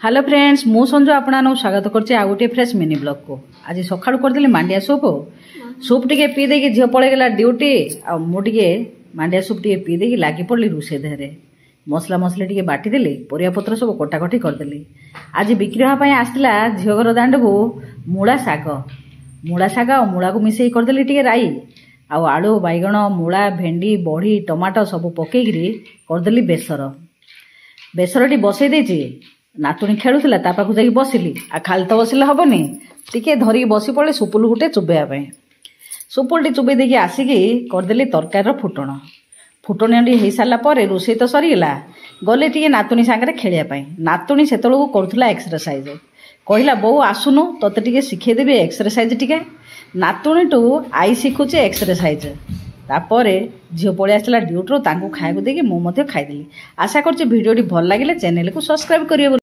Hello friends मु संजू आपन स्वागत करछे आ गोटे फ्रेश मिनी ब्लॉग को। आज सकाळु करदेली मांडिया सूप टिके पी देकी झियो पळे गेला ड्यूटी आ मु टिके मांडिया सूप टिके पी देकी लागी पड़ली रुसे देहरे मसला मसले टिके बाटी देली परिया पत्र सब कटाकटी करदेली। आज बिक्री होगा पई आसला झियो घर दांड को मूला साग आ मूला को मिसई करदेली टिके राई आ आलू बैगण मूला भेंडी बड़ी टमाटो सब पकेइकरी करदेली बेसर टी बसई देछि। नातुणी खेलुला ता पाखु जाई बसिली आ खाली तो बसिले हबनी टिके धरिकी बसी पड़े सुपुल गुटे चुबेया सुपुल टी चुबे देकी आसिकी करदेली तरकारी फुटणी अंडी हो सारा पर रोषे तो सरीगला गले टिके नातुणी सांगे खेलिया नातुणी से करुला एक्सरसाइज कहला बो आसुनु तोते टिके शिखेदेवी एक्सरसाइज टिके नातुणी टू आई शिखुचे एक्सरसाइज तापर झील पलि आसला ड्यूटी खाया देकी मुझे खाईदेली। आशा करछि भिडियोटी भल लगे चैनल को सब्सक्राइब करिए।